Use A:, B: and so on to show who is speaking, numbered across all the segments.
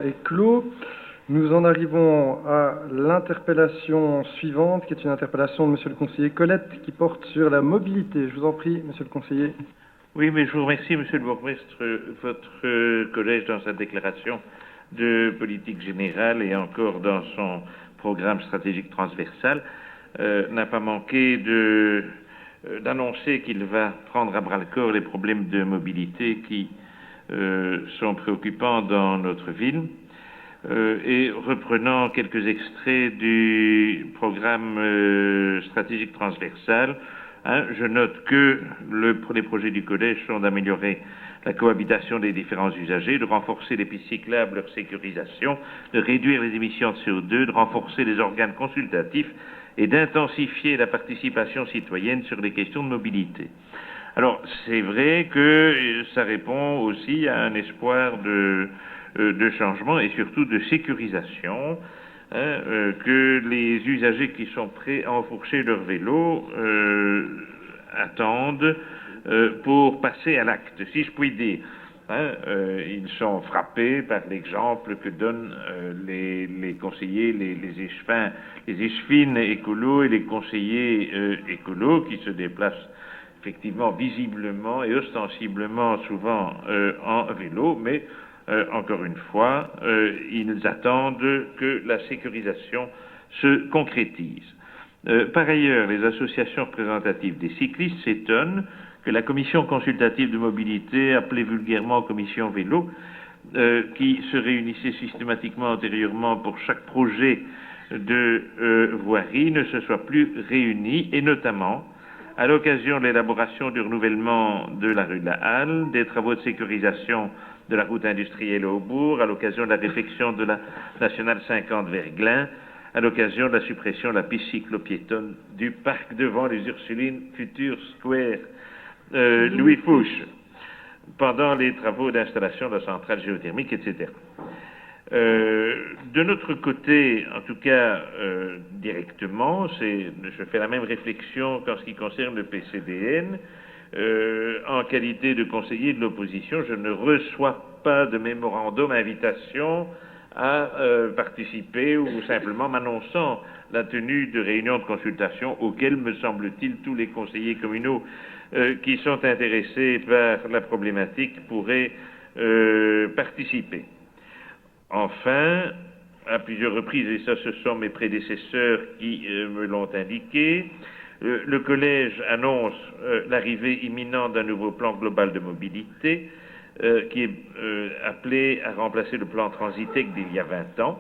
A: Est clos. Nous en arrivons à l'interpellation suivante, qui est une interpellation de Monsieur le conseiller Colette, qui porte sur la mobilité. Je vous en prie, Monsieur le conseiller.
B: Oui, mais je vous remercie, Monsieur le bourgmestre. Votre collège, dans sa déclaration de politique générale et encore dans son programme stratégique transversal, n'a pas manqué d'annoncer qu'il va prendre à bras-le-corps les problèmes de mobilité qui sont préoccupants dans notre ville. Et reprenant quelques extraits du programme stratégique transversal, je note que les projets du collège sont d'améliorer la cohabitation des différents usagers, de renforcer les pistes cyclables, leur sécurisation, de réduire les émissions de CO2, de renforcer les organes consultatifs et d'intensifier la participation citoyenne sur les questions de mobilité. Alors, c'est vrai que ça répond aussi à un espoir de changement et surtout de sécurisation, que les usagers qui sont prêts à enfourcher leur vélo attendent pour passer à l'acte, si je puis dire. Ils sont frappés par l'exemple que donnent les conseillers, les échevines écolos et les conseillers écolos qui se déplacent effectivement visiblement et ostensiblement souvent en vélo, mais encore une fois, ils attendent que la sécurisation se concrétise. Par ailleurs, les associations représentatives des cyclistes s'étonnent que la commission consultative de mobilité, appelée vulgairement commission vélo, qui se réunissait systématiquement antérieurement pour chaque projet de voirie, ne se soit plus réunie, et notamment à l'occasion de l'élaboration du renouvellement de la rue de la Halle, des travaux de sécurisation de la route industrielle au bourg, à l'occasion de la réfection de la nationale 50 vers Glin, à l'occasion de la suppression de la piste cyclo-piétonne du parc devant les Ursulines Future Square Louis Fouche, pendant les travaux d'installation de la centrale géothermique, etc. De notre côté, en tout cas directement, je fais la même réflexion qu'en ce qui concerne le PCDN. En qualité de conseiller de l'opposition, je ne reçois pas de mémorandum invitation à participer ou simplement m'annonçant la tenue de réunions de consultation auxquelles, me semble-t-il, tous les conseillers communaux qui sont intéressés par la problématique pourraient participer. Enfin, à plusieurs reprises, et ça ce sont mes prédécesseurs qui me l'ont indiqué, le collège annonce l'arrivée imminente d'un nouveau plan global de mobilité qui est appelé à remplacer le plan Transitec d'il y a 20 ans.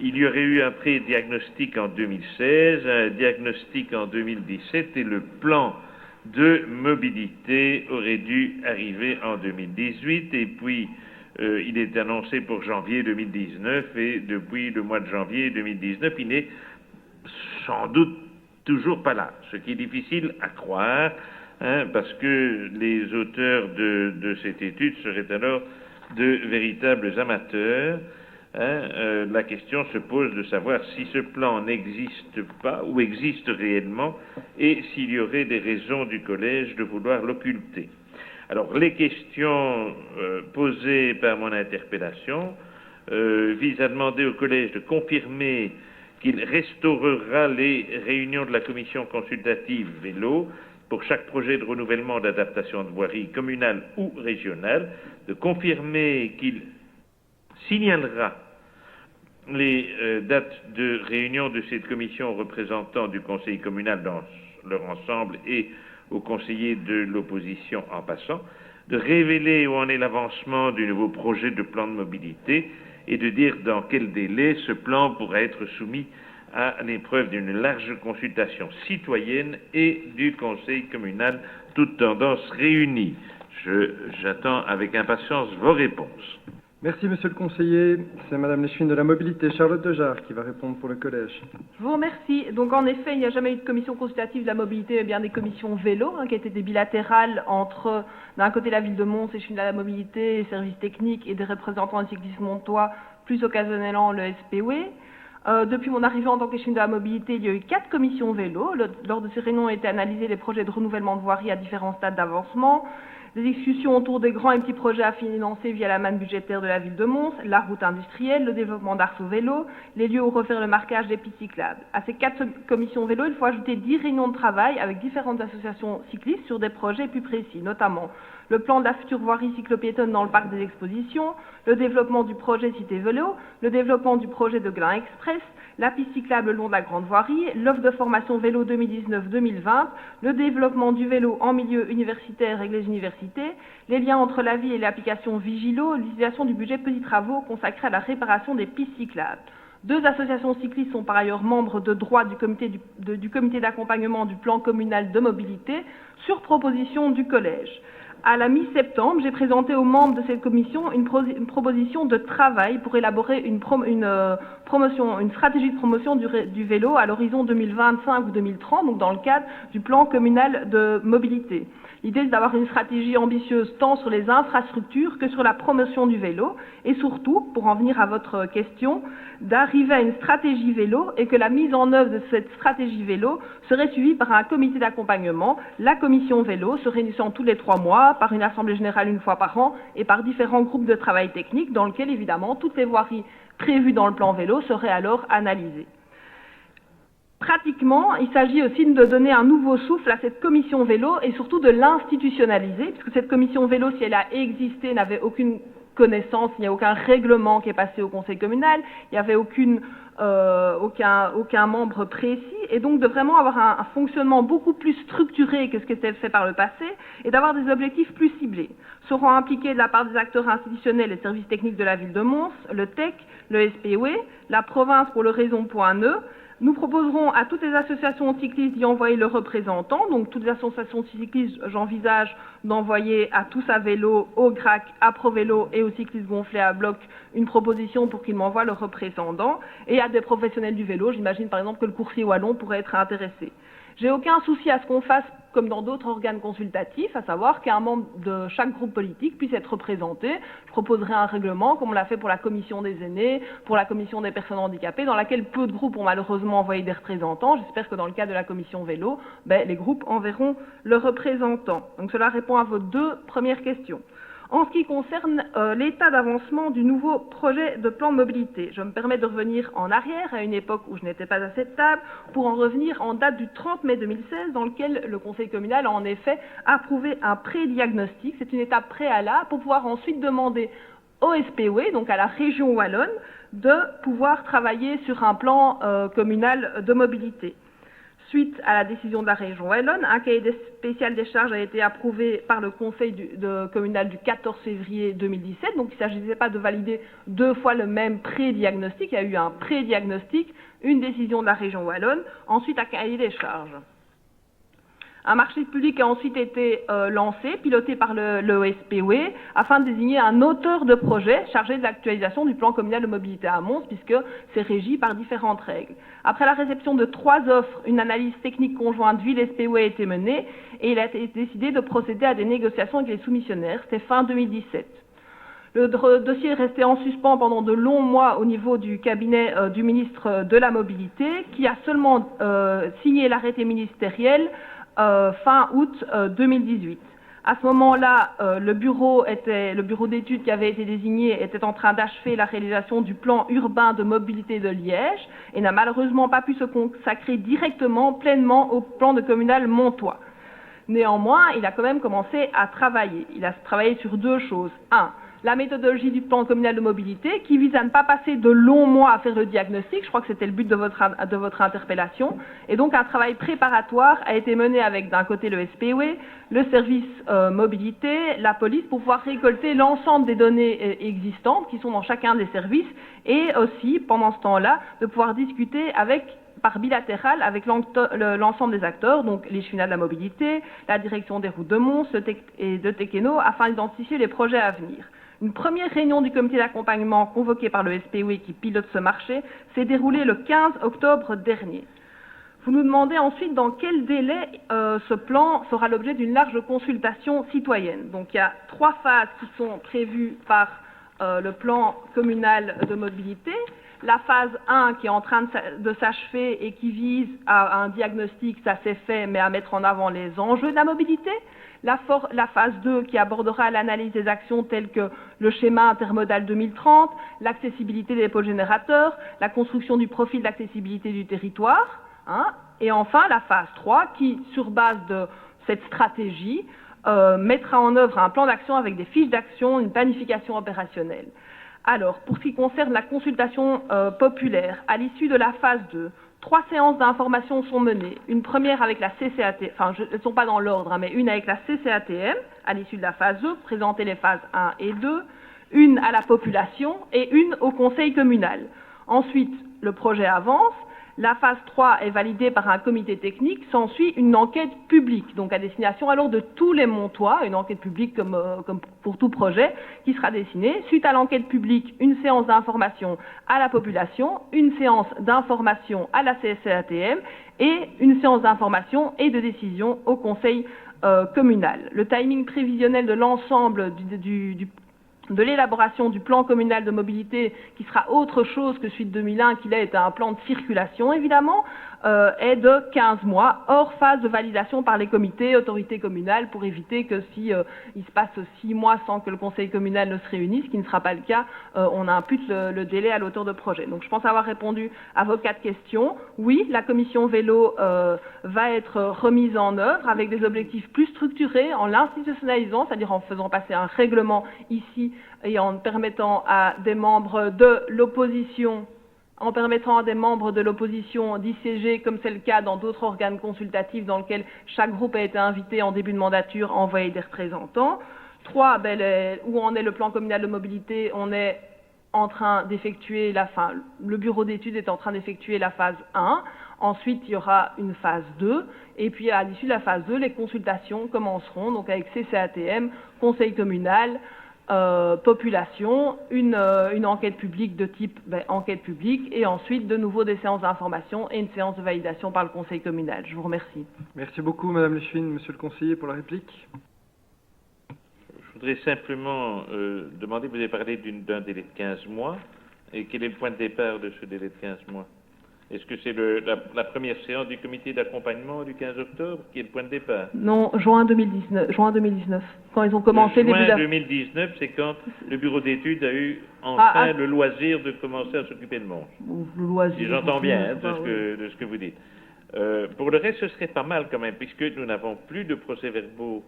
B: Il y aurait eu un pré-diagnostic en 2016, un diagnostic en 2017 et le plan de mobilité aurait dû arriver en 2018 et puis il est annoncé pour janvier 2019 et depuis le mois de janvier 2019, il n'est sans doute toujours pas là, ce qui est difficile à croire, parce que les auteurs de cette étude seraient alors de véritables amateurs. La question se pose de savoir si ce plan n'existe pas ou existe réellement et s'il y aurait des raisons du collège de vouloir l'occulter. Alors, les questions posées par mon interpellation visent à demander au collège de confirmer qu'il restaurera les réunions de la commission consultative vélo pour chaque projet de renouvellement d'adaptation de voirie communale ou régionale, de confirmer qu'il signalera les dates de réunion de cette commission aux représentants du conseil communal dans leur ensemble et aux conseillers de l'opposition en passant, de révéler où en est l'avancement du nouveau projet de plan de mobilité et de dire dans quel délai ce plan pourra être soumis à l'épreuve d'une large consultation citoyenne et du conseil communal, toutes tendances réunies. J'attends avec impatience vos réponses.
A: Merci, Monsieur le conseiller. C'est Madame l'échevine de la mobilité, Charlotte Dejarre, qui va répondre pour le collège.
C: Je vous remercie. Donc, en effet, il n'y a jamais eu de commission consultative de la mobilité, mais bien des commissions vélo, qui étaient des bilatérales entre, d'un côté, la ville de Mons, échevine de la mobilité, les services techniques et des représentants des cyclistes montois, plus occasionnellement le SPW. Depuis mon arrivée en tant qu'échevine de la mobilité, il y a eu 4 commissions vélo. Lors de ces réunions ont été analysés les projets de renouvellement de voirie à différents stades d'avancement. Des discussions autour des grands et petits projets à financer via la manne budgétaire de la ville de Mons, la route industrielle, le développement d'Arceau Vélo, les lieux où refaire le marquage des pistes cyclables. À ces 4 commissions vélo, il faut ajouter 10 réunions de travail avec différentes associations cyclistes sur des projets plus précis, notamment le plan de la future voirie cyclopiétonne dans le parc des expositions, le développement du projet Cité Vélo, le développement du projet de Glin Express, la piste cyclable le long de la grande voirie, l'offre de formation vélo 2019-2020, le développement du vélo en milieu universitaire et les universités, les liens entre la vie et l'application Vigilo, l'utilisation du budget petits travaux consacré à la réparation des pistes cyclables. 2 associations cyclistes sont par ailleurs membres de droit du comité d'accompagnement du plan communal de mobilité sur proposition du collège. À la mi-septembre, j'ai présenté aux membres de cette commission une proposition de travail pour élaborer une stratégie de promotion du vélo à l'horizon 2025 ou 2030, donc dans le cadre du plan communal de mobilité. L'idée, c'est d'avoir une stratégie ambitieuse tant sur les infrastructures que sur la promotion du vélo et surtout, pour en venir à votre question, d'arriver à une stratégie vélo et que la mise en œuvre de cette stratégie vélo serait suivie par un comité d'accompagnement, la commission vélo, se réunissant tous les 3 mois, par une assemblée générale une fois par an et par différents groupes de travail technique dans lesquels, évidemment, toutes les voiries prévues dans le plan vélo seraient alors analysées. Pratiquement, il s'agit aussi de donner un nouveau souffle à cette commission vélo et surtout de l'institutionnaliser, puisque cette commission vélo, si elle a existé, n'avait aucune connaissance, il n'y a aucun règlement qui est passé au conseil communal, il n'y avait aucun membre précis, et donc de vraiment avoir un fonctionnement beaucoup plus structuré que ce qui était fait par le passé, et d'avoir des objectifs plus ciblés. Seront impliqués de la part des acteurs institutionnels les services techniques de la ville de Mons, le TEC, le SPOE, la province pour le réseau.ne. Nous proposerons à toutes les associations cyclistes d'y envoyer leurs représentants. Donc, toutes les associations cyclistes, j'envisage d'envoyer à Tous à Vélo, au GRAC, à ProVélo et aux cyclistes gonflés à bloc une proposition pour qu'ils m'envoient leurs représentants. Et à des professionnels du vélo, j'imagine par exemple que le coursier wallon pourrait être intéressé. J'ai aucun souci à ce qu'on fasse comme dans d'autres organes consultatifs, à savoir qu'un membre de chaque groupe politique puisse être représenté. Je proposerai un règlement, comme on l'a fait pour la commission des aînés, pour la commission des personnes handicapées, dans laquelle peu de groupes ont malheureusement envoyé des représentants. J'espère que dans le cas de la commission vélo, les groupes enverront leurs représentants. Donc cela répond à vos 2 premières questions. En ce qui concerne l'état d'avancement du nouveau projet de plan de mobilité, je me permets de revenir en arrière à une époque où je n'étais pas à cette table pour en revenir en date du 30 mai 2016 dans lequel le conseil communal a en effet approuvé un pré-diagnostic. C'est une étape préalable pour pouvoir ensuite demander au SPOE, donc à la région wallonne, de pouvoir travailler sur un plan communal de mobilité. Suite à la décision de la région wallonne, un cahier spécial des charges a été approuvé par le conseil communal du 14 février 2017. Donc il ne s'agissait pas de valider 2 fois le même pré-diagnostic. Il y a eu un pré-diagnostic, une décision de la région wallonne, ensuite un cahier des charges. Un marché public a ensuite été lancé, piloté par le SPOE, afin de désigner un auteur de projet chargé de l'actualisation du plan communal de mobilité à Mons, puisque c'est régi par différentes règles. Après la réception de 3 offres, une analyse technique conjointe ville-SPOE a été menée, et il a été décidé de procéder à des négociations avec les soumissionnaires. C'était fin 2017. Le dossier est resté en suspens pendant de longs mois au niveau du cabinet du ministre de la Mobilité, qui a seulement signé l'arrêté ministériel fin août 2018. À ce moment-là, le bureau d'études qui avait été désigné était en train d'achever la réalisation du plan urbain de mobilité de Liège et n'a malheureusement pas pu se consacrer directement, pleinement au plan de communal montois. Néanmoins, il a quand même commencé à travailler. Il a travaillé sur 2 choses. 1. La méthodologie du plan communal de mobilité qui vise à ne pas passer de longs mois à faire le diagnostic. Je crois que c'était le but de votre interpellation. Et donc un travail préparatoire a été mené avec d'un côté le SPOE, le service mobilité, la police pour pouvoir récolter l'ensemble des données existantes qui sont dans chacun des services et aussi pendant ce temps-là de pouvoir discuter par bilatéral avec l'ensemble des acteurs, donc les cheminots de la mobilité, la direction des routes de Mons et de Tekeno, afin d'identifier les projets à venir. Une première réunion du comité d'accompagnement convoquée par le SPOE qui pilote ce marché s'est déroulée le 15 octobre dernier. Vous nous demandez ensuite dans quel délai ce plan fera l'objet d'une large consultation citoyenne. Donc il y a 3 phases qui sont prévues par le plan communal de mobilité. La phase 1 qui est en train de s'achever et qui vise à un diagnostic, ça s'est fait, mais à mettre en avant les enjeux de la mobilité. La phase 2 qui abordera l'analyse des actions telles que le schéma intermodal 2030, l'accessibilité des pôles générateurs, la construction du profil d'accessibilité du territoire. Et enfin, la phase 3 qui, sur base de cette stratégie, mettra en œuvre un plan d'action avec des fiches d'action, une planification opérationnelle. Alors, pour ce qui concerne la consultation populaire, à l'issue de la phase 2, 3 séances d'information sont menées. Une première avec la CCAT, enfin, elles ne sont pas dans l'ordre, mais une avec la CCATM, à l'issue de la phase 2, pour présenter les phases 1 et 2, une à la population et une au conseil communal. Ensuite, le projet avance. La phase 3 est validée par un comité technique, s'ensuit une enquête publique, donc à destination alors de tous les Montois, une enquête publique comme pour tout projet, qui sera dessinée. Suite à l'enquête publique, une séance d'information à la population, une séance d'information à la CCATM et une séance d'information et de décision au conseil communal. Le timing prévisionnel de l'ensemble de l'élaboration du plan communal de mobilité, qui sera autre chose que celui de 2001, qui là est un plan de circulation évidemment, est de 15 mois, hors phase de validation par les comités, autorités communales, pour éviter que si il se passe 6 mois sans que le conseil communal ne se réunisse, ce qui ne sera pas le cas, on impute le délai à l'auteur de projet. Donc je pense avoir répondu à vos 4 questions. Oui, la commission vélo va être remise en œuvre avec des objectifs plus structurés, en l'institutionnalisant, c'est-à-dire en faisant passer un règlement ici et en permettant à des membres de l'opposition d'y siéger, comme c'est le cas dans d'autres organes consultatifs dans lesquels chaque groupe a été invité en début de mandature à envoyer des représentants. 3, où en est le plan communal de mobilité? On est en train d'effectuer le bureau d'études est en train d'effectuer la phase 1. Ensuite, il y aura une phase 2. Et puis, à l'issue de la phase 2, les consultations commenceront, donc avec CCATM, conseil communal, population, une enquête publique de type enquête publique, et ensuite de nouveau des séances d'information et une séance de validation par le conseil communal. Je vous remercie.
A: Merci beaucoup, Madame Lechuine. Monsieur le conseiller, pour la réplique.
B: Je voudrais simplement demander, vous avez parlé d'un délai de 15 mois, et quel est le point de départ de ce délai de 15 mois? Est-ce que c'est la première séance du comité d'accompagnement du 15 octobre qui est le point de départ?
C: Non, juin 2019, quand ils ont commencé les
B: juin 2019, c'est quand le bureau d'études a eu enfin le loisir de commencer à s'occuper de Monge.
C: Le loisir.
B: Si j'entends bien de ce que vous dites. Pour le reste, ce serait pas mal quand même, puisque nous n'avons plus de procès-verbaux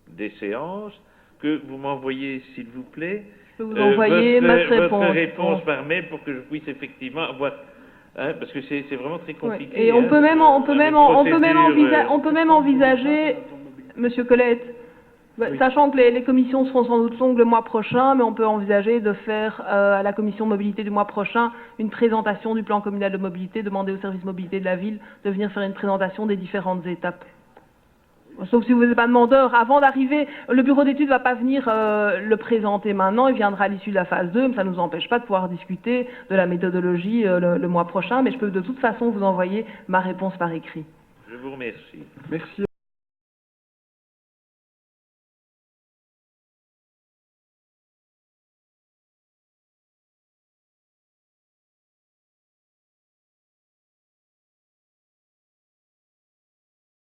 B: des séances, que vous m'envoyez, s'il vous plaît,
C: je peux vous envoyer
B: votre réponse par mail pour que je puisse effectivement avoir... parce que c'est vraiment très compliqué.
C: Ouais. Et on peut même envisager, Monsieur Colette, sachant que les commissions seront sans doute longues le mois prochain, mais on peut envisager de faire à la commission mobilité du mois prochain une présentation du plan communal de mobilité, demander au service mobilité de la ville de venir faire une présentation des différentes étapes. Sauf si vous n'êtes pas demandeur, avant d'arriver, le bureau d'études ne va pas venir le présenter maintenant, il viendra à l'issue de la phase 2, mais ça ne nous empêche pas de pouvoir discuter de la méthodologie le mois prochain, mais je peux de toute façon vous envoyer ma réponse par écrit.
B: Je vous remercie.
A: Merci.